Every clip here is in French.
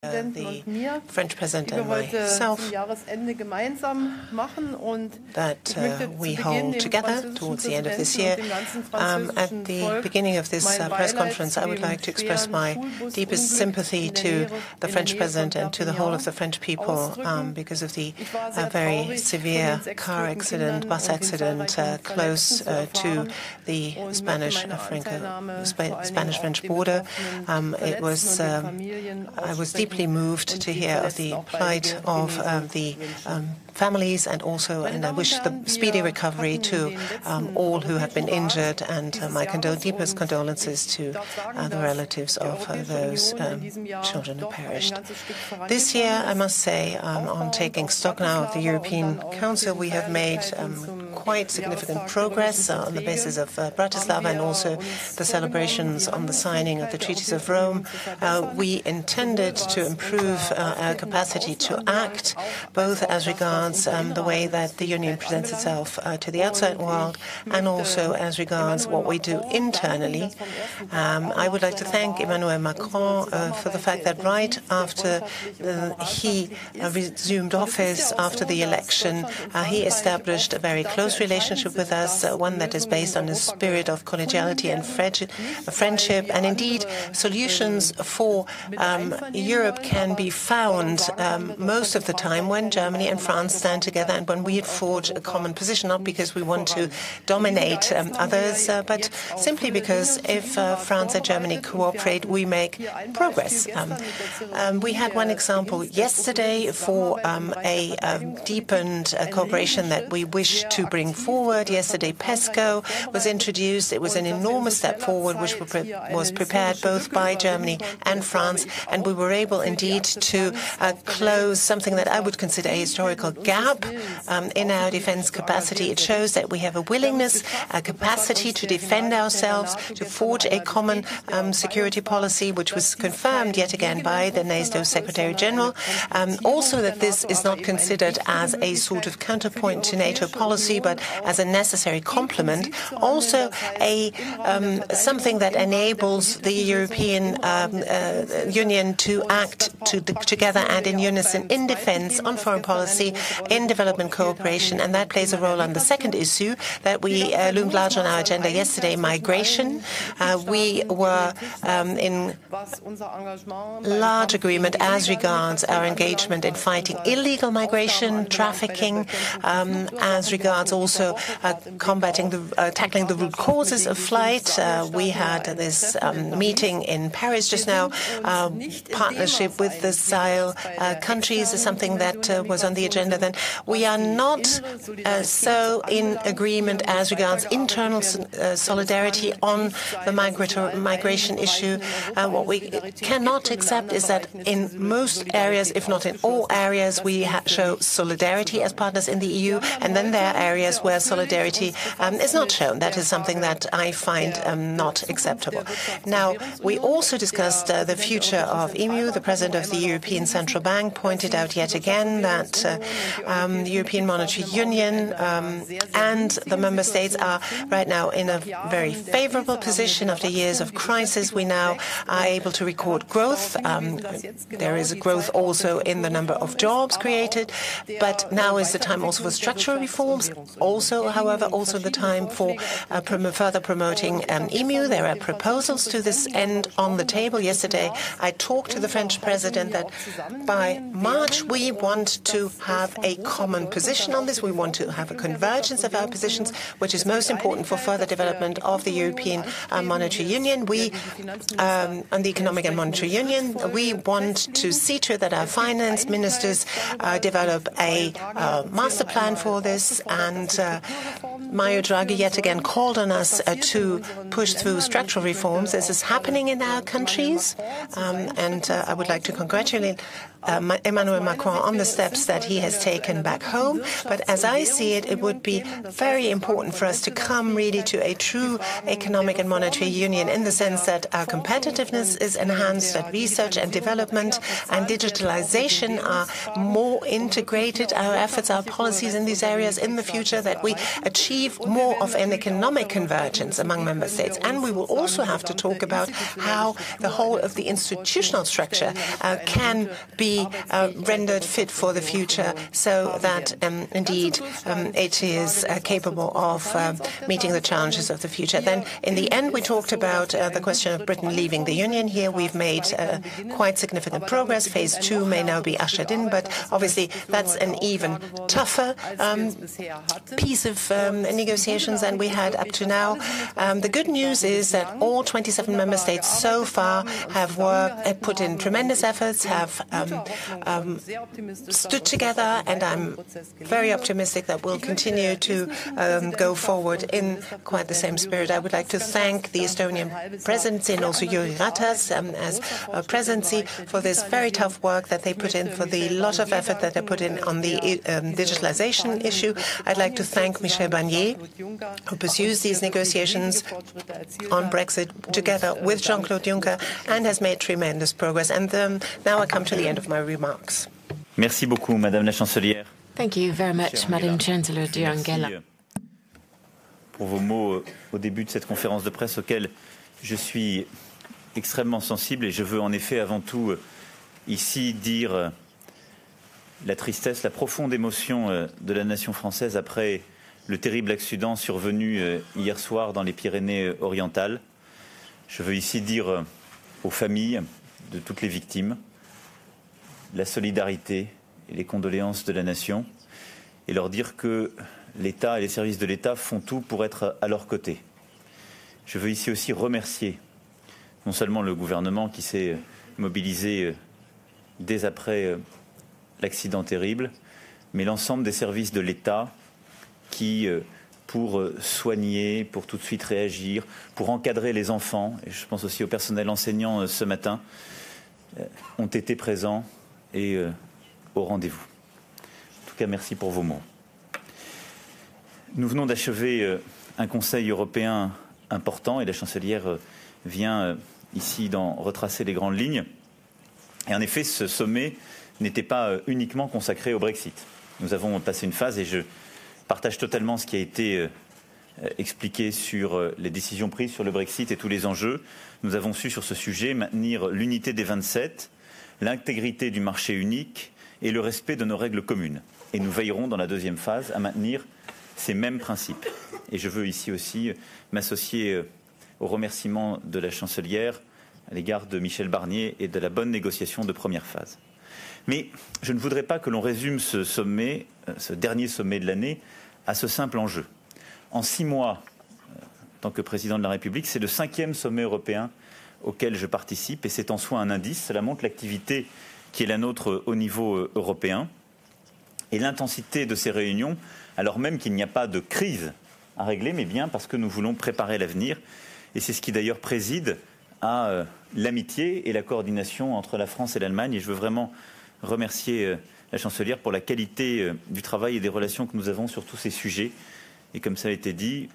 the French President and myself that we hold together towards the end of this year. At the beginning of this press conference, I would like to express my deepest sympathy to the French President and to the whole of the French people because of the very severe car accident, bus accident close to the Spanish-French border. I was deeply moved to hear of the plight of the families, and I wish the speedy recovery to all who have been injured, and my deepest condolences to the relatives of those children who perished. This year, I must say, on taking stock now of the European Council, we have made quite significant progress on the basis of Bratislava and also the celebrations on the signing of the Treaties of Rome. We intended to improve our capacity to act, both as regards the way that the Union presents itself to the outside world, and also as regards what we do internally. I would like to thank Emmanuel Macron for the fact that right after he resumed office after the election, he established a very close relationship with us, one that is based on a spirit of collegiality and friendship. And indeed, solutions for Europe can be found most of the time when Germany and France stand together and when we forge a common position, not because we want to dominate others, but simply because if France and Germany cooperate, we make progress. We had one example yesterday for a deepened cooperation that we wish to bring forward. Yesterday, PESCO was introduced. It was an enormous step forward, which was prepared both by Germany and France, and we were able indeed to close something that I would consider a historical gap in our defense capacity. It shows that we have a willingness, a capacity to defend ourselves, to forge a common security policy, which was confirmed yet again by the NATO Secretary General. Also that this is not considered as a sort of counterpoint to NATO policy, but as a necessary complement. Also something that enables the European Union to act together and in unison in defense, on foreign policy, in development cooperation, and that plays a role on the second issue that we loomed large on our agenda yesterday, migration. We were in large agreement as regards our engagement in fighting illegal migration, trafficking, as regards also tackling the root causes of flight. We had this meeting in Paris just now. Partnership with the Sahel countries is something that was on the agenda then. We are not so in agreement as regards internal solidarity on the migration issue. What we cannot accept is that in most areas, if not in all areas, we show solidarity as partners in the EU, and then there are areas where solidarity is not shown. That is something that I find not acceptable. Now, we also discussed the future of EMU. The President of the European Central Bank pointed out yet again that the European Monetary Union and the member states are right now in a very favorable position. After years of crisis, we now are able to record growth. There is a growth also in the number of jobs created, but now is the time also for structural reforms. However, also the time for further promoting EMU. There are proposals to this end on the table. Yesterday, I talked to the French President that by March we want to have a common position on this. We want to have a convergence of our positions, which is most important for further development of the European Monetary Union. On the Economic and Monetary Union, we want to see to it that our finance ministers develop a master plan for this, and Mario Draghi yet again called on us to push through structural reforms. This is happening in our countries, and I would like to congratulate Emmanuel Macron on the steps that he has taken back home. But as I see it, it would be very important for us to come really to a true economic and monetary union, in the sense that our competitiveness is enhanced, that research and development and digitalization are more integrated, our efforts, our policies in these areas in the future, that we achieve more of an economic convergence among member states. And we will also have to talk about how the whole of the institutional structure can be rendered fit for the future so that indeed it is capable of meeting the challenges of the future. Then in the end we talked about the question of Britain leaving the Union. Here we've made quite significant progress. Phase 2 may now be ushered in, but obviously that's an even tougher piece of negotiations than we had up to now. The good news is that all 27 member states so far have put in tremendous efforts, have stood together, and I'm very optimistic that we'll continue to go forward in quite the same spirit. I would like to thank the Estonian presidency and also Jüri Ratas as a presidency for this very tough work that they put in, for the lot of effort that they put in on the digitalization issue. I'd like to thank Michel Barnier, who pursues these negotiations on Brexit together with Jean-Claude Juncker and has made tremendous progress. And now I come to the end of my remarks. Merci beaucoup, Madame la Chancelière. Thank you very much, Madam Chancellor de Angela. Pour vos mots au début de cette conférence de presse auquel je suis extrêmement sensible, et je veux en effet avant tout ici dire la tristesse, la profonde émotion de la nation française après le terrible accident survenu hier soir dans les Pyrénées-Orientales. Je veux ici dire aux familles de toutes les victimes la solidarité et les condoléances de la nation et leur dire que l'État et les services de l'État font tout pour être à leur côté. Je veux ici aussi remercier non seulement le gouvernement qui s'est mobilisé dès après l'accident terrible, mais l'ensemble des services de l'État qui, pour soigner, pour tout de suite réagir, pour encadrer les enfants, et je pense aussi au personnel enseignant ce matin, ont été présents et au rendez-vous. En tout cas, merci pour vos mots. Nous venons d'achever un Conseil européen important et la chancelière vient ici d'en retracer les grandes lignes. Et en effet, ce sommet n'était pas uniquement consacré au Brexit. Nous avons passé une phase et je partage totalement ce qui a été expliqué sur les décisions prises sur le Brexit et tous les enjeux. Nous avons su sur ce sujet maintenir l'unité des 27, l'intégrité du marché unique et le respect de nos règles communes. Et nous veillerons dans la deuxième phase à maintenir ces mêmes principes. Et je veux ici aussi m'associer aux remerciements de la chancelière à l'égard de Michel Barnier et de la bonne négociation de première phase. Mais je ne voudrais pas que l'on résume ce sommet, ce dernier sommet de l'année, à ce simple enjeu. En 6 mois, en tant que président de la République, c'est le 5e sommet européen auquel je participe et c'est en soi un indice. Cela montre l'activité qui est la nôtre au niveau européen et l'intensité de ces réunions, alors même qu'il n'y a pas de crise à régler, mais bien parce que nous voulons préparer l'avenir. Et c'est ce qui d'ailleurs préside à l'amitié et la coordination entre la France et l'Allemagne. Et je veux vraiment remercier la chancelière pour la qualité du travail et des relations que nous avons sur tous ces sujets. Et comme ça a été dit,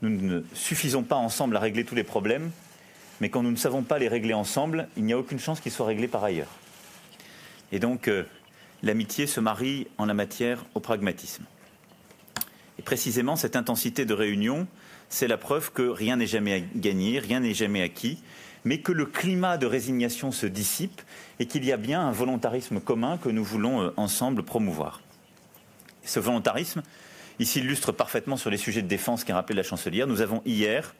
nous ne suffisons pas ensemble à régler tous les problèmes, mais quand nous ne savons pas les régler ensemble, il n'y a aucune chance qu'ils soient réglés par ailleurs. Et donc, l'amitié se marie en la matière au pragmatisme. Et précisément, cette intensité de réunion, c'est la preuve que rien n'est jamais gagné, rien n'est jamais acquis, mais que le climat de résignation se dissipe et qu'il y a bien un volontarisme commun que nous voulons ensemble promouvoir. Et ce volontarisme, il s'illustre parfaitement sur les sujets de défense qu'a rappelé la chancelière. Nous avons hier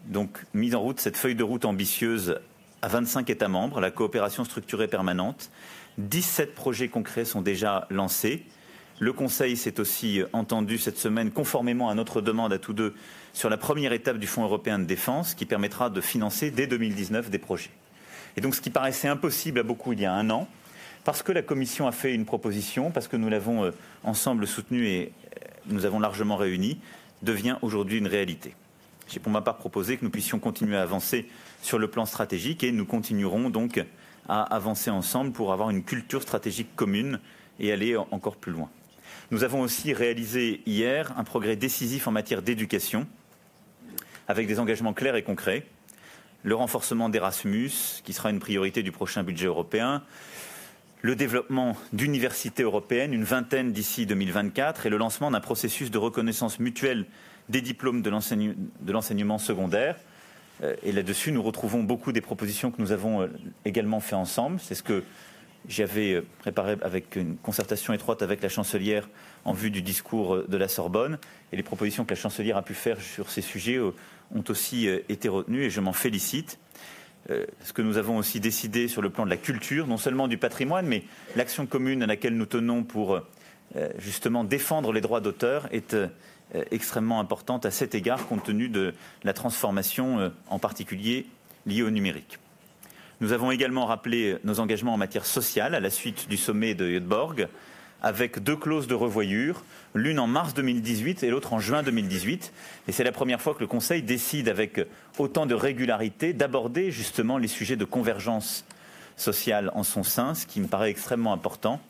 donc mis en route cette feuille de route ambitieuse à 25 États membres, la coopération structurée permanente. 17 projets concrets sont déjà lancés. Le Conseil s'est aussi entendu cette semaine, conformément à notre demande à tous deux, sur la première étape du Fonds européen de défense, qui permettra de financer dès 2019 des projets. Et donc ce qui paraissait impossible à beaucoup il y a un an, parce que la Commission a fait une proposition, parce que nous l'avons ensemble soutenue et nous avons largement réuni, devient aujourd'hui une réalité. J'ai pour ma part proposé que nous puissions continuer à avancer sur le plan stratégique et nous continuerons donc à avancer ensemble pour avoir une culture stratégique commune et aller encore plus loin. Nous avons aussi réalisé hier un progrès décisif en matière d'éducation, avec des engagements clairs et concrets. Le renforcement d'Erasmus, qui sera une priorité du prochain budget européen, le développement d'universités européennes, une vingtaine d'ici 2024, et le lancement d'un processus de reconnaissance mutuelle des diplômes de l'enseignement secondaire. Et là-dessus, nous retrouvons beaucoup des propositions que nous avons également fait ensemble. C'est ce que j'avais préparé avec une concertation étroite avec la chancelière en vue du discours de la Sorbonne. Et les propositions que la chancelière a pu faire sur ces sujets ont aussi été retenues et je m'en félicite. Ce que nous avons aussi décidé sur le plan de la culture, non seulement du patrimoine, mais l'action commune à laquelle nous tenons pour justement défendre les droits d'auteur est extrêmement importante à cet égard, compte tenu de la transformation, en particulier liée au numérique. Nous avons également rappelé nos engagements en matière sociale à la suite du sommet de Göteborg, avec 2 clauses de revoyure, l'une en mars 2018 et l'autre en juin 2018. Et c'est la première fois que le Conseil décide avec autant de régularité d'aborder justement les sujets de convergence sociale en son sein, ce qui me paraît extrêmement important.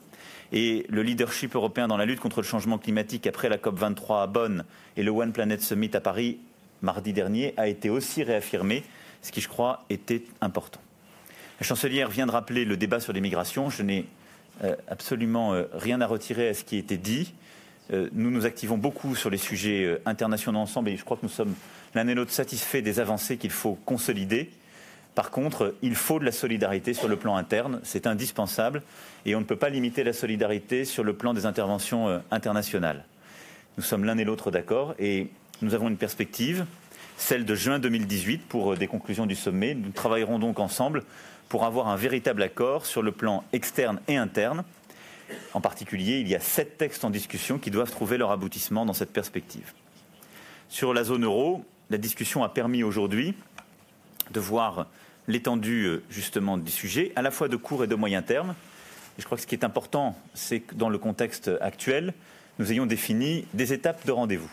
Et le leadership européen dans la lutte contre le changement climatique après la COP23 à Bonn et le One Planet Summit à Paris mardi dernier a été aussi réaffirmé, ce qui, je crois, était important. La chancelière vient de rappeler le débat sur l'immigration. Je n'ai absolument rien à retirer à ce qui a été dit. Nous nous activons beaucoup sur les sujets internationaux ensemble et je crois que nous sommes l'un et l'autre satisfaits des avancées qu'il faut consolider. Par contre, il faut de la solidarité sur le plan interne, c'est indispensable et on ne peut pas limiter la solidarité sur le plan des interventions internationales. Nous sommes l'un et l'autre d'accord et nous avons une perspective, celle de juin 2018 pour des conclusions du sommet. Nous travaillerons donc ensemble pour avoir un véritable accord sur le plan externe et interne. En particulier, il y a 7 textes en discussion qui doivent trouver leur aboutissement dans cette perspective. Sur la zone euro, la discussion a permis aujourd'hui de voir l'étendue justement du sujet, à la fois de court et de moyen terme. Et je crois que ce qui est important, c'est que dans le contexte actuel, nous ayons défini des étapes de rendez-vous.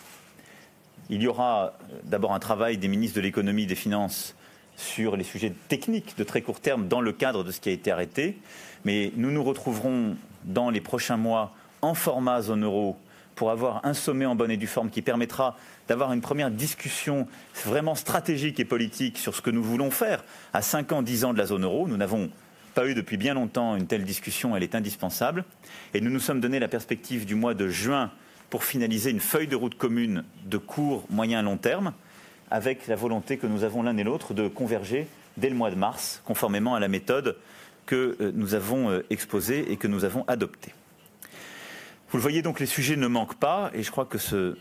Il y aura d'abord un travail des ministres de l'économie et des finances sur les sujets techniques de très court terme dans le cadre de ce qui a été arrêté. Mais nous nous retrouverons dans les prochains mois en format zone euro pour avoir un sommet en bonne et due forme qui permettra d'avoir une première discussion vraiment stratégique et politique sur ce que nous voulons faire à 5 ans, 10 ans de la zone euro. Nous n'avons pas eu depuis bien longtemps une telle discussion, elle est indispensable. Et nous nous sommes donné la perspective du mois de juin pour finaliser une feuille de route commune de court, moyen et long terme, avec la volonté que nous avons l'un et l'autre de converger dès le mois de mars, conformément à la méthode que nous avons exposée et que nous avons adoptée. Vous le voyez donc, les sujets ne manquent pas et je crois que ce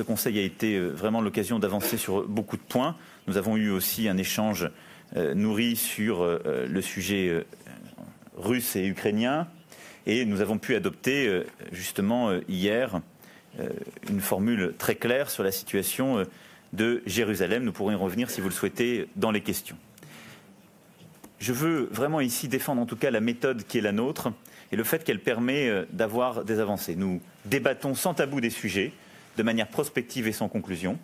Conseil a été vraiment l'occasion d'avancer sur beaucoup de points. Nous avons eu aussi un échange nourri sur le sujet russe et ukrainien et nous avons pu adopter justement hier une formule très claire sur la situation de Jérusalem. Nous pourrons y revenir si vous le souhaitez dans les questions. Je veux vraiment ici défendre en tout cas la méthode qui est la nôtre et le fait qu'elle permet d'avoir des avancées. Nous débattons sans tabou des sujets, de manière prospective et sans conclusion.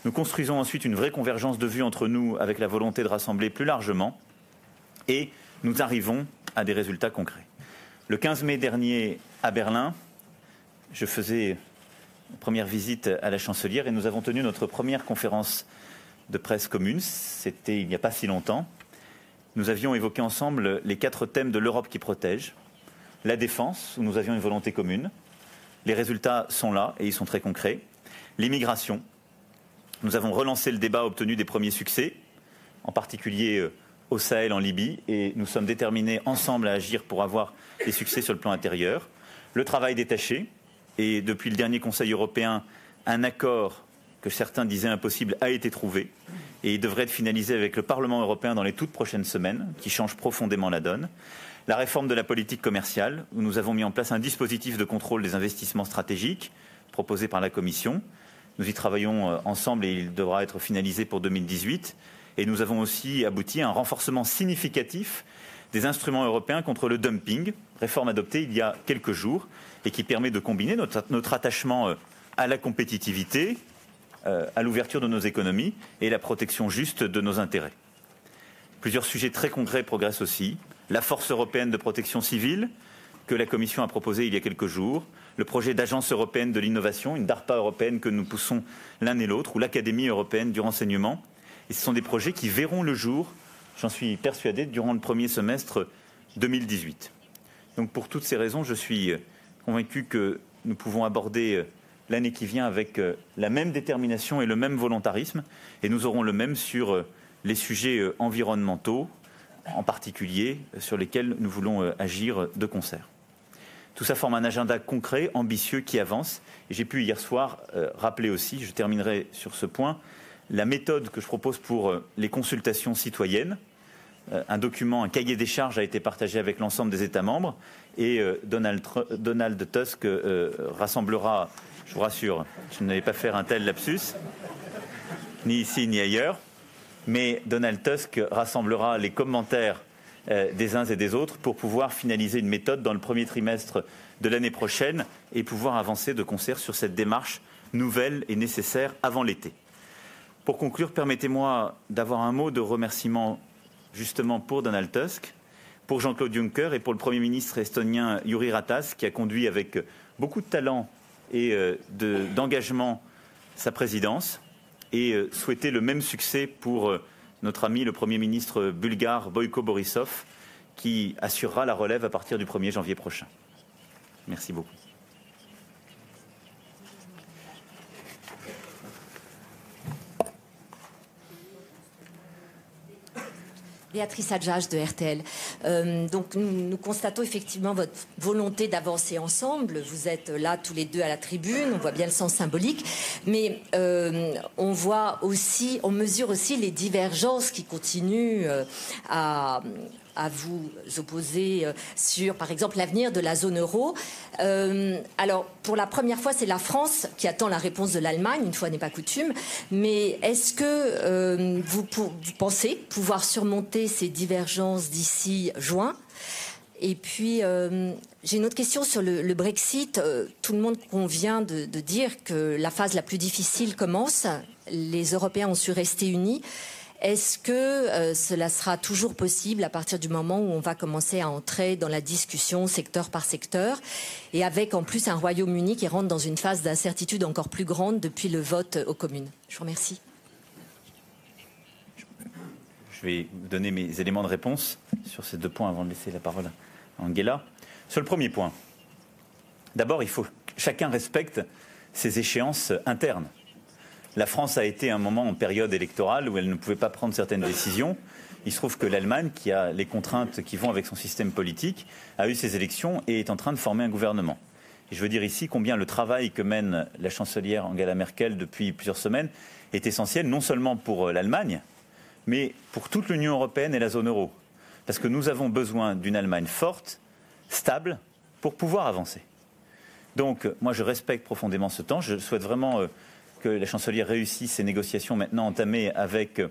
Nous construisons ensuite une vraie convergence de vues entre nous avec la volonté de rassembler plus largement et nous arrivons à des résultats concrets. Le 15 mai dernier à Berlin, je faisais une première visite à la chancelière et nous avons tenu notre première conférence de presse commune. C'était il n'y a pas si longtemps. Nous avions évoqué ensemble les 4 thèmes de l'Europe qui protège. La défense, où nous avions une volonté commune. Les résultats sont là et ils sont très concrets. L'immigration. Nous avons relancé le débat, obtenu des premiers succès, en particulier au Sahel, en Libye, et nous sommes déterminés ensemble à agir pour avoir des succès sur le plan intérieur. Le travail détaché, et depuis le dernier Conseil européen, un accord que certains disaient impossible a été trouvé, et il devrait être finalisé avec le Parlement européen dans les toutes prochaines semaines, qui change profondément la donne. La réforme de la politique commerciale, où nous avons mis en place un dispositif de contrôle des investissements stratégiques proposé par la Commission. Nous y travaillons ensemble et il devra être finalisé pour 2018. Et nous avons aussi abouti à un renforcement significatif des instruments européens contre le dumping, réforme adoptée il y a quelques jours et qui permet de combiner notre attachement à la compétitivité, à l'ouverture de nos économies et la protection juste de nos intérêts. Plusieurs sujets très concrets progressent aussi. La force européenne de protection civile, que la Commission a proposée il y a quelques jours, le projet d'agence européenne de l'innovation, une DARPA européenne que nous poussons l'un et l'autre, ou l'Académie européenne du renseignement. Et ce sont des projets qui verront le jour, j'en suis persuadé, durant le premier semestre 2018. Donc pour toutes ces raisons, je suis convaincu que nous pouvons aborder l'année qui vient avec la même détermination et le même volontarisme. Et nous aurons le même sur les sujets environnementaux, en particulier, sur lesquels nous voulons agir de concert. Tout ça forme un agenda concret, ambitieux, qui avance. Et j'ai pu hier soir rappeler aussi, je terminerai sur ce point, la méthode que je propose pour les consultations citoyennes. Un document, un cahier des charges a été partagé avec l'ensemble des États membres et Donald Tusk rassemblera, je vous rassure, je n'allais pas faire un tel lapsus, ni ici ni ailleurs, mais Donald Tusk rassemblera les commentaires des uns et des autres pour pouvoir finaliser une méthode dans le premier trimestre de l'année prochaine et pouvoir avancer de concert sur cette démarche nouvelle et nécessaire avant l'été. Pour conclure, permettez-moi d'avoir un mot de remerciement justement pour Donald Tusk, pour Jean-Claude Juncker et pour le Premier ministre estonien Jüri Ratas, qui a conduit avec beaucoup de talent et d'engagement sa présidence, et souhaiter le même succès pour notre ami le Premier ministre bulgare Boyko Borisov, qui assurera la relève à partir du 1er janvier prochain. Merci beaucoup. Béatrice Adjage de RTL. Donc nous constatons effectivement votre volonté d'avancer ensemble. Vous êtes là tous les deux à la tribune, on voit bien le sens symbolique, mais on mesure aussi les divergences qui continuent à vous opposer sur, par exemple, l'avenir de la zone euro. Alors, pour la première fois, c'est la France qui attend la réponse de l'Allemagne, une fois n'est pas coutume. Mais est-ce que vous pensez pouvoir surmonter ces divergences d'ici juin ? Et puis, j'ai une autre question sur le Brexit. Tout le monde convient de dire que la phase la plus difficile commence. Les Européens ont su rester unis. Est-ce que cela sera toujours possible à partir du moment où on va commencer à entrer dans la discussion secteur par secteur et avec en plus un Royaume-Uni qui rentre dans une phase d'incertitude encore plus grande depuis le vote aux communes? Je vous remercie. Je vais vous donner mes éléments de réponse sur ces deux points avant de laisser la parole à Angela. Sur le premier point, d'abord, il faut que chacun respecte ses échéances internes. La France a été un moment en période électorale où elle ne pouvait pas prendre certaines décisions. Il se trouve que l'Allemagne, qui a les contraintes qui vont avec son système politique, a eu ses élections et est en train de former un gouvernement. Et je veux dire ici combien le travail que mène la chancelière Angela Merkel depuis plusieurs semaines est essentiel, non seulement pour l'Allemagne, mais pour toute l'Union européenne et la zone euro. Parce que nous avons besoin d'une Allemagne forte, stable, pour pouvoir avancer. Donc, moi, je respecte profondément ce temps. Je souhaite vraiment que la chancelière réussisse ces négociations maintenant entamées avec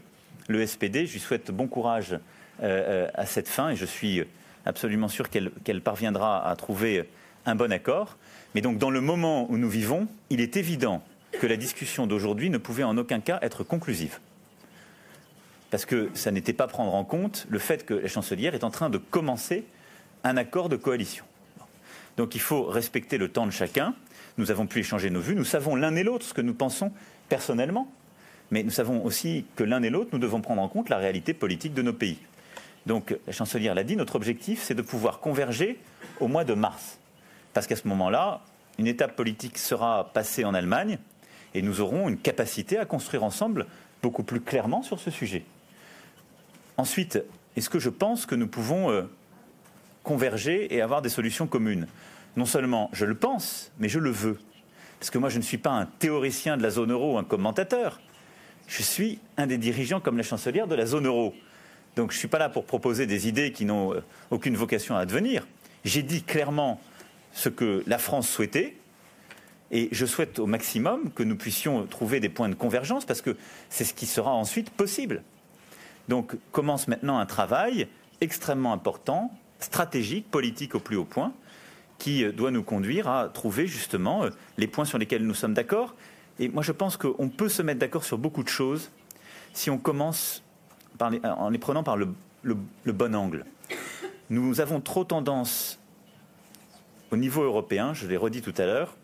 le SPD. Je lui souhaite bon courage à cette fin et je suis absolument sûr qu'elle parviendra à trouver un bon accord. Mais donc, dans le moment où nous vivons, il est évident que la discussion d'aujourd'hui ne pouvait en aucun cas être conclusive. Parce que ça n'était pas prendre en compte le fait que la chancelière est en train de commencer un accord de coalition. Donc il faut respecter le temps de chacun. Nous avons pu échanger nos vues. Nous savons l'un et l'autre ce que nous pensons personnellement. Mais nous savons aussi que l'un et l'autre, nous devons prendre en compte la réalité politique de nos pays. Donc la chancelière l'a dit, notre objectif, c'est de pouvoir converger au mois de mars. Parce qu'à ce moment-là, une étape politique sera passée en Allemagne et nous aurons une capacité à construire ensemble beaucoup plus clairement sur ce sujet. Ensuite, est-ce que je pense que nous pouvons converger et avoir des solutions communes? Non seulement je le pense, mais je le veux. Parce que moi, je ne suis pas un théoricien de la zone euro, un commentateur. Je suis un des dirigeants, comme la chancelière, de la zone euro. Donc je ne suis pas là pour proposer des idées qui n'ont aucune vocation à advenir. J'ai dit clairement ce que la France souhaitait. Et je souhaite au maximum que nous puissions trouver des points de convergence, parce que c'est ce qui sera ensuite possible. Donc commence maintenant un travail extrêmement important, stratégique, politique au plus haut point, qui doit nous conduire à trouver justement les points sur lesquels nous sommes d'accord. Et moi je pense qu'on peut se mettre d'accord sur beaucoup de choses si on commence en les prenant par le bon angle. Nous avons trop tendance, au niveau européen, je l'ai redit tout à l'heure,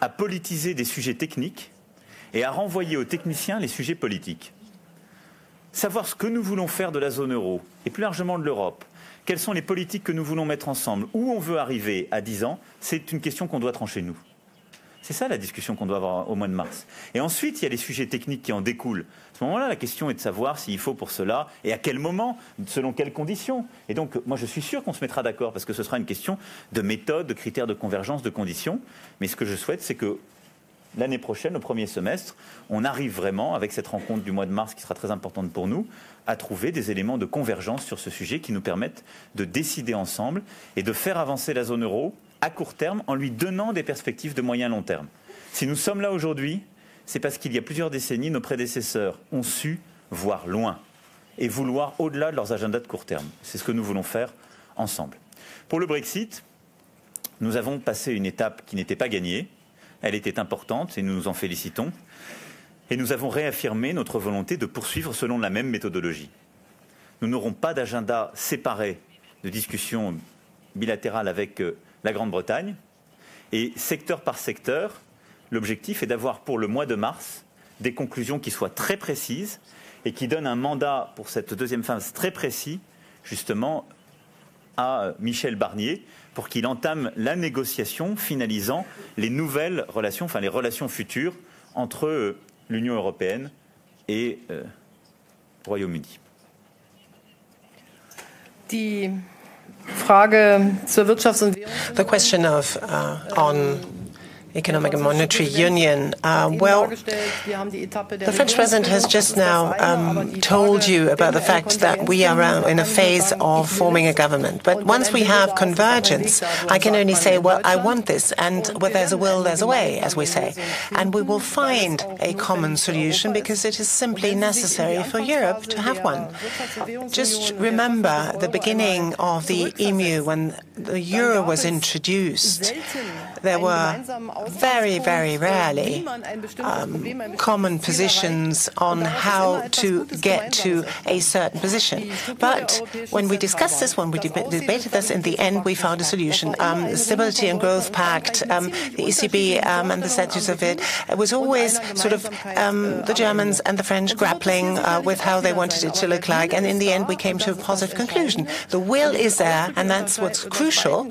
à politiser des sujets techniques et à renvoyer aux techniciens les sujets politiques. Savoir ce que nous voulons faire de la zone euro et plus largement de l'Europe, quelles sont les politiques que nous voulons mettre ensemble, où on veut arriver à 10 ans, c'est une question qu'on doit trancher nous. C'est ça la discussion qu'on doit avoir au mois de mars. Et ensuite, il y a les sujets techniques qui en découlent. À ce moment-là, la question est de savoir s'il faut pour cela et à quel moment, selon quelles conditions. Et donc, moi, je suis sûr qu'on se mettra d'accord parce que ce sera une question de méthode, de critères de convergence, de conditions. Mais ce que je souhaite, c'est que l'année prochaine, au premier semestre, on arrive vraiment, avec cette rencontre du mois de mars qui sera très importante pour nous, à trouver des éléments de convergence sur ce sujet qui nous permettent de décider ensemble et de faire avancer la zone euro à court terme en lui donnant des perspectives de moyen long terme. Si nous sommes là aujourd'hui, c'est parce qu'il y a plusieurs décennies, nos prédécesseurs ont su voir loin et vouloir au-delà de leurs agendas de court terme. C'est ce que nous voulons faire ensemble. Pour le Brexit, nous avons passé une étape qui n'était pas gagnée. Elle était importante et nous nous en félicitons. Et nous avons réaffirmé notre volonté de poursuivre selon la même méthodologie. Nous n'aurons pas d'agenda séparé de discussion bilatérale avec la Grande-Bretagne. Et secteur par secteur, l'objectif est d'avoir pour le mois de mars des conclusions qui soient très précises et qui donnent un mandat pour cette deuxième phase très précis, justement, à Michel Barnier, pour qu'il entame la négociation finalisant les nouvelles relations, enfin les relations futures entre l'Union européenne et le Royaume-Uni. The question of on economic and monetary union. Well, the French president has just now told you about the fact that we are in a phase of forming a government. But once we have convergence, I can only say, well, I want this, and where there's a will, there's a way, as we say. And we will find a common solution because it is simply necessary for Europe to have one. Just remember the beginning of the EMU, when the euro was introduced. There were very, very rarely common positions on how to get to a certain position. But when we discussed this, when we debated this, in the end we found a solution. The Stability and Growth Pact, the ECB and the statutes of it was always sort of the Germans and the French grappling with how they wanted it to look like. And in the end we came to a positive conclusion. The will is there, and that's what's crucial,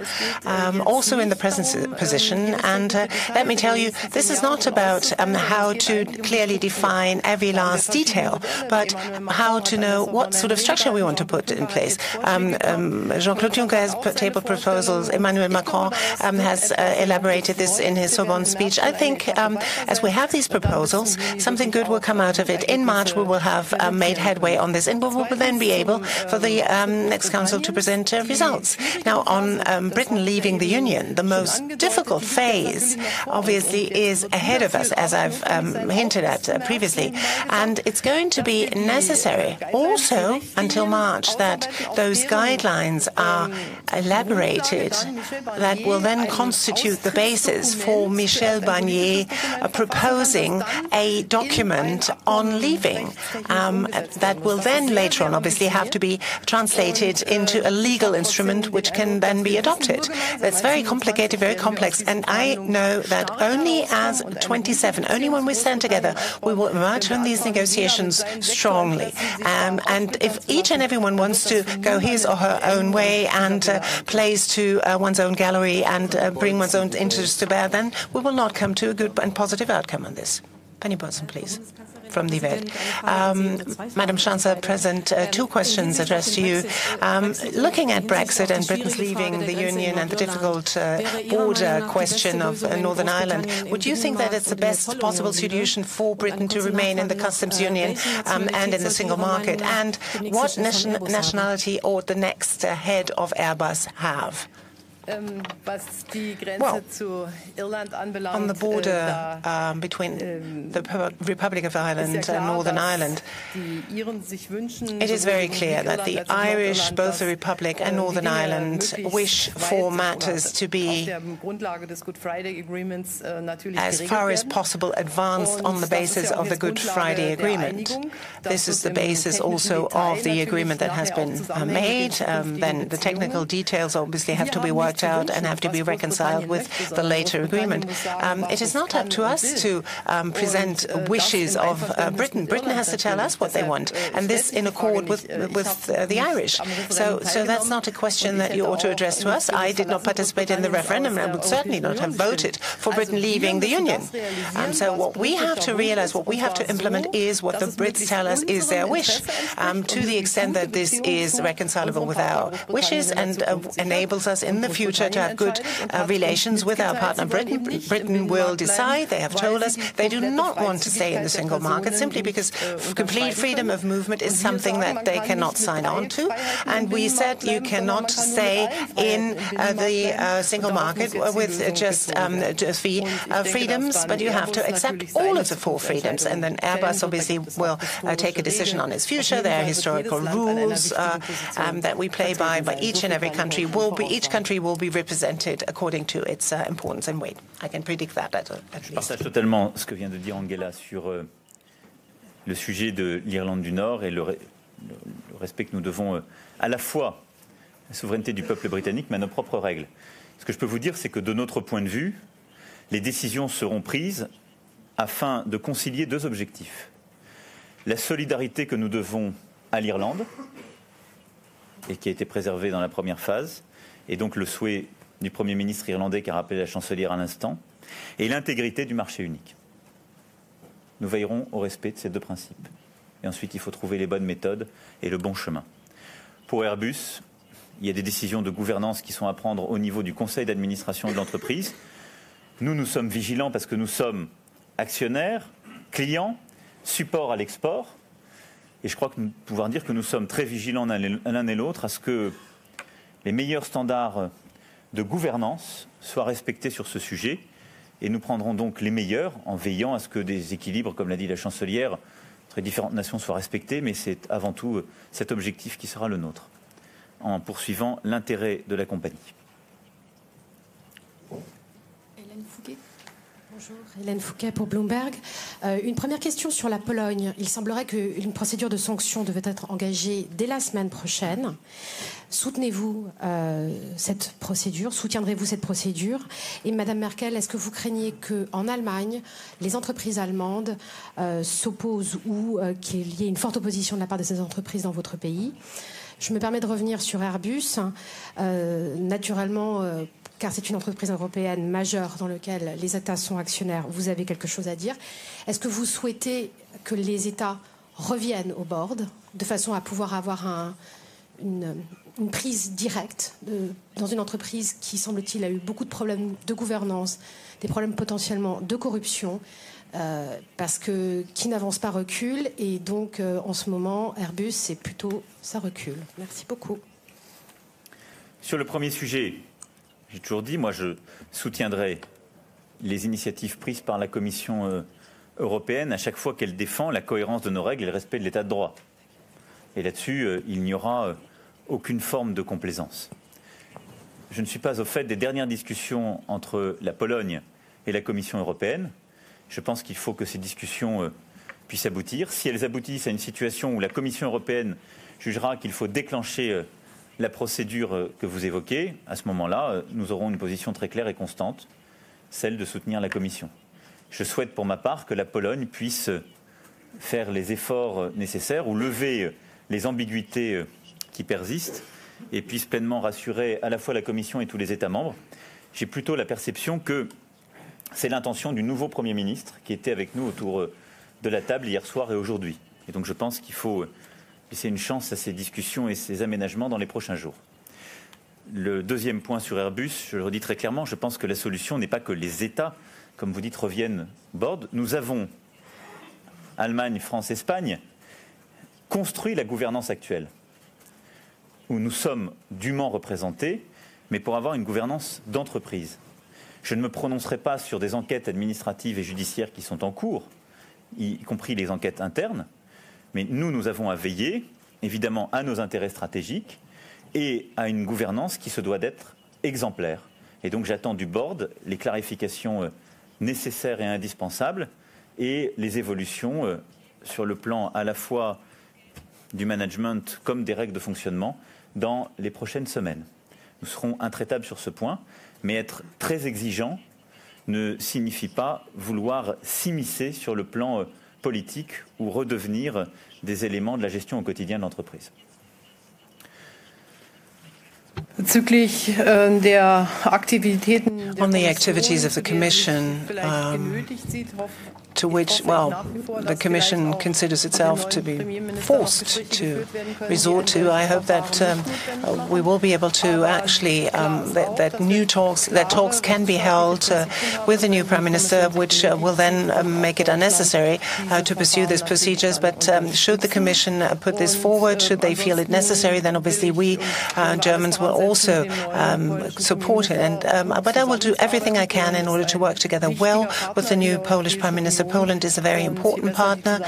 also in the present position. And let me tell you, this is not about how to clearly define every last detail, but how to know what sort of structure we want to put in place. Jean-Claude Juncker has tabled proposals. Emmanuel Macron has elaborated this in his Sorbonne speech. I think as we have these proposals, something good will come out of it. In March, we will have made headway on this, and we will then be able for the next Council to present results. Now, on Britain leaving the Union, the most difficult phase, obviously, is ahead of us, as I've hinted at previously. And it's going to be necessary also until March that those guidelines are elaborated that will then constitute the basis for Michel Barnier proposing a document on leaving that will then later on obviously have to be translated into a legal instrument which can then be adopted. That's very complicated, very complex, and I know that only as 27, only when we stand together, we will emerge from these negotiations strongly. And if each and everyone wants to go his or her own way and plays to one's own gallery and bring one's own interests to bear, then we will not come to a good and positive outcome on this. Penny Boyson, please, from the Welt. Madam Chancellor, President, two questions addressed to you. Looking at Brexit and Britain's leaving the Union and the difficult border question of Northern Ireland, would you think that it's the best possible solution for Britain to remain in the customs union and in the single market? And what nationality ought the next head of Airbus have? Well, on the border between the Republic of Ireland and Northern Ireland, it is very clear that the Irish, both the Republic and Northern Ireland, wish for matters to be as far as possible advanced on the basis of the Good Friday Agreement. This is the basis also of the agreement that has been made. Then the technical details obviously have to be worked worked out and have to be reconciled with the later agreement. It is not up to us to present wishes of Britain. Britain has to tell us what they want, and this in accord with the Irish. So that's not a question that you ought to address to us. I did not participate in the referendum, and I would certainly not have voted for Britain leaving the Union. So what we have to realize, what we have to implement is what the Brits tell us is their wish, to the extent that this is reconcilable with our wishes and enables us in the future to have good relations with our partner Britain. Britain will decide. They have told us they do not want to stay in the single market simply because complete freedom of movement is something that they cannot sign on to. And we said you cannot stay in the single market with just three freedoms, but you have to accept all of the four freedoms. And then Airbus obviously will take a decision on its future. There are historical rules that we play by, but each and every country each country will be represented according to its importance and weight. I can predict that at least. Je partage totalement ce que vient de dire Angela sur le sujet de l'Irlande du Nord et le respect que nous devons à la fois à la souveraineté du peuple britannique, mais à nos propres règles. Ce que je peux vous dire, c'est que de notre point de vue, les décisions seront prises afin de concilier deux objectifs. La solidarité que nous devons à l'Irlande, et qui a été préservée dans la première phase, et donc le souhait du Premier ministre irlandais qu'a rappelé la chancelière à l'instant, et l'intégrité du marché unique. Nous veillerons au respect de ces deux principes. Et ensuite, il faut trouver les bonnes méthodes et le bon chemin. Pour Airbus, il y a des décisions de gouvernance qui sont à prendre au niveau du conseil d'administration de l'entreprise. Nous sommes vigilants parce que nous sommes actionnaires, clients, support à l'export. Et je crois que nous pouvons dire que nous sommes très vigilants l'un et l'autre à ce que les meilleurs standards de gouvernance soient respectés sur ce sujet. Et nous prendrons donc les meilleurs en veillant à ce que des équilibres, comme l'a dit la chancelière, entre les différentes nations soient respectés. Mais c'est avant tout cet objectif qui sera le nôtre, en poursuivant l'intérêt de la compagnie. Hélène Fouquet. Bonjour, Hélène Fouquet pour Bloomberg. Une première question sur la Pologne. Il semblerait qu'une procédure de sanction devait être engagée dès la semaine prochaine. Soutenez-vous cette procédure? Soutiendrez-vous cette procédure? Et Madame Merkel, est-ce que vous craignez qu'en Allemagne, les entreprises allemandes s'opposent ou qu'il y ait une forte opposition de la part de ces entreprises dans votre pays? Je me permets de revenir sur Airbus. Naturellement, car c'est une entreprise européenne majeure dans laquelle les États sont actionnaires, vous avez quelque chose à dire. Est-ce que vous souhaitez que les États reviennent au board de façon à pouvoir avoir une prise directe dans une entreprise qui, semble-t-il, a eu beaucoup de problèmes de gouvernance, des problèmes potentiellement de corruption, parce que qui n'avance pas recule, et donc en ce moment, Airbus, c'est plutôt ça recule. Merci beaucoup. Sur le premier sujet, j'ai toujours dit, moi je soutiendrai les initiatives prises par la Commission européenne à chaque fois qu'elle défend la cohérence de nos règles et le respect de l'état de droit. Et là-dessus, il n'y aura aucune forme de complaisance. Je ne suis pas au fait des dernières discussions entre la Pologne et la Commission européenne. Je pense qu'il faut que ces discussions puissent aboutir. Si elles aboutissent à une situation où la Commission européenne jugera qu'il faut déclencher la procédure que vous évoquez, à ce moment-là, nous aurons une position très claire et constante, celle de soutenir la Commission. Je souhaite pour ma part que la Pologne puisse faire les efforts nécessaires ou lever les ambiguïtés qui persistent et puisse pleinement rassurer à la fois la Commission et tous les États membres. J'ai plutôt la perception que c'est l'intention du nouveau Premier ministre qui était avec nous autour de la table hier soir et aujourd'hui. Et donc je pense qu'il faut laisser une chance à ces discussions et ces aménagements dans les prochains jours. Le deuxième point sur Airbus, je le redis très clairement, je pense que la solution n'est pas que les États, comme vous dites, reviennent au board. Nous avons, Allemagne, France, Espagne, construit la gouvernance actuelle, où nous sommes dûment représentés, mais pour avoir une gouvernance d'entreprise. Je ne me prononcerai pas sur des enquêtes administratives et judiciaires qui sont en cours, y compris les enquêtes internes, mais nous avons à veiller, évidemment, à nos intérêts stratégiques et à une gouvernance qui se doit d'être exemplaire. Et donc j'attends du board les clarifications nécessaires et indispensables et les évolutions sur le plan à la fois du management comme des règles de fonctionnement dans les prochaines semaines. Nous serons intraitables sur ce point, mais être très exigeant ne signifie pas vouloir s'immiscer sur le plan politique ou redevenir des éléments de la gestion au quotidien de l'entreprise. On the activities of the Commission, to which, well, the Commission considers itself to be forced to resort to. I hope that we will be able to actually, that talks can be held with the new Prime Minister, which will then make it unnecessary to pursue these procedures. But should the Commission put this forward, should they feel it necessary, then obviously we Germans will also support it. But I will do everything I can in order to work together well with the new Polish Prime Minister. Poland is a very important partner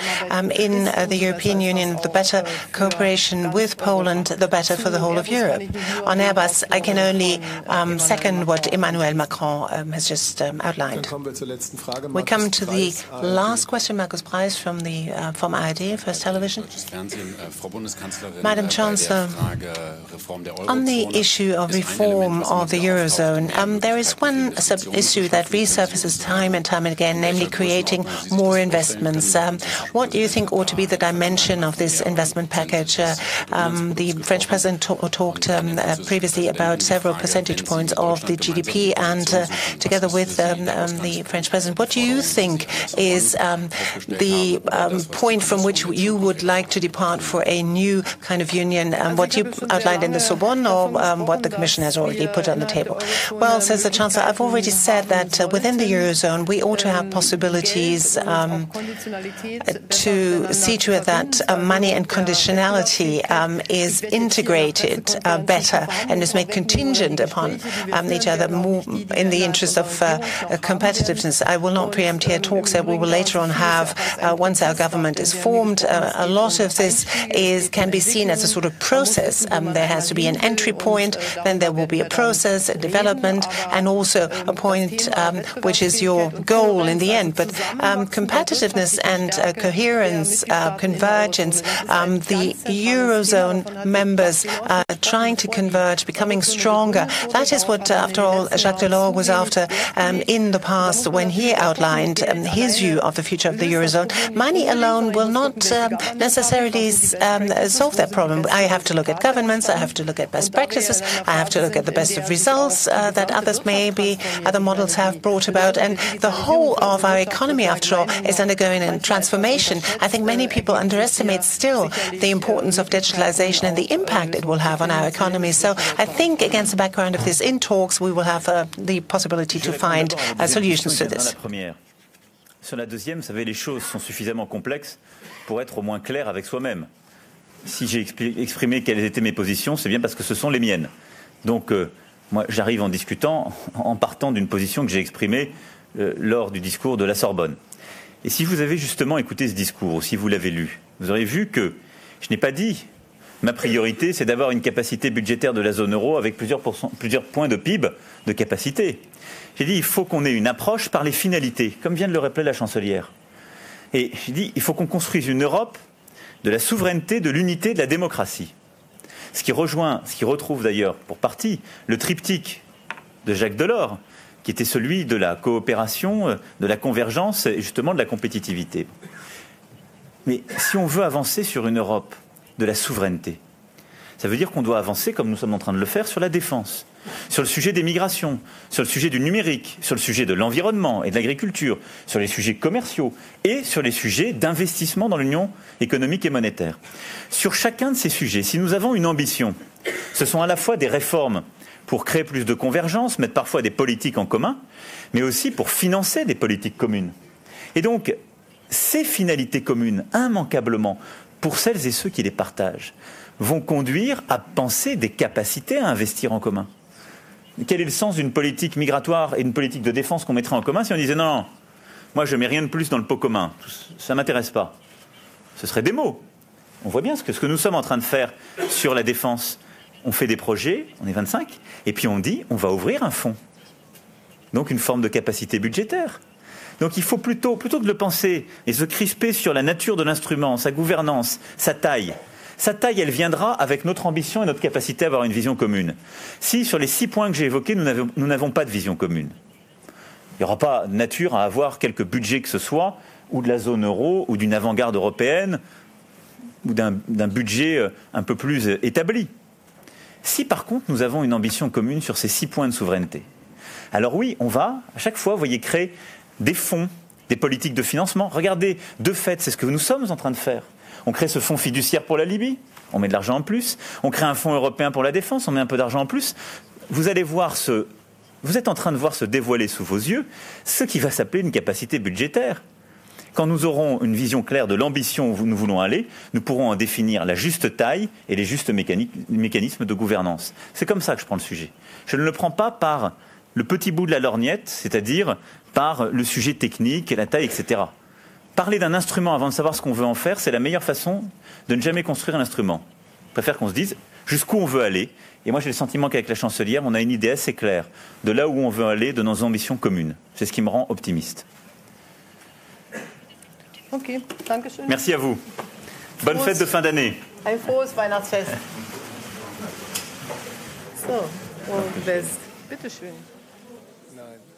in the European Union. The better cooperation with Poland, the better for the whole of Europe. On Airbus, I can only second what Emmanuel Macron has just outlined. We come to the last question, Markus Preis from ARD, First Television. Madam Chancellor, on the issue of reform of the Eurozone, there is one issue that resurfaces time and time again, namely creating more investments. What do you think ought to be the dimension of this investment package? The French president talked previously about several percentage points of the GDP, and together with the French president, what do you think is the point from which you would like to depart for a new kind of union? What you outlined in the Sorbonne, or what the Commission has already put on the table? Well, says the Chancellor, I've already said that within the Eurozone we ought to have possibilities to see to it that money and conditionality is integrated better and is made contingent upon each other more in the interest of competitiveness. I will not preempt here talks that we will later on have once our government is formed. A lot of this can be seen as a sort of process. There has to be an entry point, then there will be a process, a development, and also a point which is your goal in the end. But competitiveness and coherence, convergence, the Eurozone members trying to converge, becoming stronger. That is what, after all, Jacques Delors was after in the past when he outlined his view of the future of the Eurozone. Money alone will not necessarily solve that problem. I have to look at governments, I have to look at best practices, I have to look at the best of results that other models have brought about. And the whole of our economy, after all, is undergoing a transformation. I think many people underestimate still the importance of digitalization and the impact it will have on our economy. So I think against the background of this, in talks, we will have the possibility to find solutions to this. Sur la deuxième, vous savez, les choses sont suffisamment complexes pour être au moins claires avec soi-même. Si j'ai exprimé quelles étaient mes positions, c'est bien parce que ce sont les miennes. Donc, moi, j'arrive en discutant, en partant d'une position que j'ai exprimée lors du discours de la Sorbonne. Et si vous avez justement écouté ce discours, ou si vous l'avez lu, vous aurez vu que je n'ai pas dit ma priorité, c'est d'avoir une capacité budgétaire de la zone euro avec plusieurs points de PIB de capacité. J'ai dit il faut qu'on ait une approche par les finalités, comme vient de le rappeler la chancelière. Et j'ai dit il faut qu'on construise une Europe de la souveraineté, de l'unité, de la démocratie. Ce qui retrouve d'ailleurs pour partie le triptyque de Jacques Delors, qui était celui de la coopération, de la convergence et justement de la compétitivité. Mais si on veut avancer sur une Europe de la souveraineté, ça veut dire qu'on doit avancer, comme nous sommes en train de le faire, sur la défense, sur le sujet des migrations, sur le sujet du numérique, sur le sujet de l'environnement et de l'agriculture, sur les sujets commerciaux et sur les sujets d'investissement dans l'Union économique et monétaire. Sur chacun de ces sujets, si nous avons une ambition, ce sont à la fois des réformes pour créer plus de convergence, mettre parfois des politiques en commun, mais aussi pour financer des politiques communes. Et donc, ces finalités communes, immanquablement, pour celles et ceux qui les partagent, vont conduire à penser des capacités à investir en commun. Quel est le sens d'une politique migratoire et d'une politique de défense qu'on mettrait en commun si on disait non, moi je ne mets rien de plus dans le pot commun, ça ne m'intéresse pas. Ce serait des mots. On voit bien ce que nous sommes en train de faire sur la défense. On fait des projets, on est 25, et puis on dit on va ouvrir un fonds. Donc une forme de capacité budgétaire. Donc il faut plutôt que de le penser et se crisper sur la nature de l'instrument, sa gouvernance, sa taille, Sa taille, elle viendra avec notre ambition et notre capacité à avoir une vision commune. Si, sur les 6 points que j'ai évoqués, nous n'avons pas de vision commune, il n'y aura pas de nature à avoir quelque budget que ce soit, ou de la zone euro, ou d'une avant-garde européenne, ou d'un budget un peu plus établi. Si, par contre, nous avons une ambition commune sur ces 6 points de souveraineté, alors oui, on va, à chaque fois, vous voyez, créer des fonds, des politiques de financement. Regardez, de fait, c'est ce que nous sommes en train de faire. On crée ce fonds fiduciaire pour la Libye, on met de l'argent en plus. On crée un fonds européen pour la défense, on met un peu d'argent en plus. Vous allez voir vous êtes en train de voir se dévoiler sous vos yeux ce qui va s'appeler une capacité budgétaire. Quand nous aurons une vision claire de l'ambition où nous voulons aller, nous pourrons en définir la juste taille et les justes mécanismes de gouvernance. C'est comme ça que je prends le sujet. Je ne le prends pas par le petit bout de la lorgnette, c'est-à-dire par le sujet technique, la taille, etc. Parler d'un instrument avant de savoir ce qu'on veut en faire, c'est la meilleure façon de ne jamais construire un instrument. Je préfère qu'on se dise jusqu'où on veut aller. Et moi, j'ai le sentiment qu'avec la chancelière, on a une idée assez claire de là où on veut aller, de nos ambitions communes. C'est ce qui me rend optimiste. Okay, danke schön. Merci à vous. Bonne fête de fin d'année. Ein frohes Weihnachtsfest. So, und West. Bitte schön. Nein.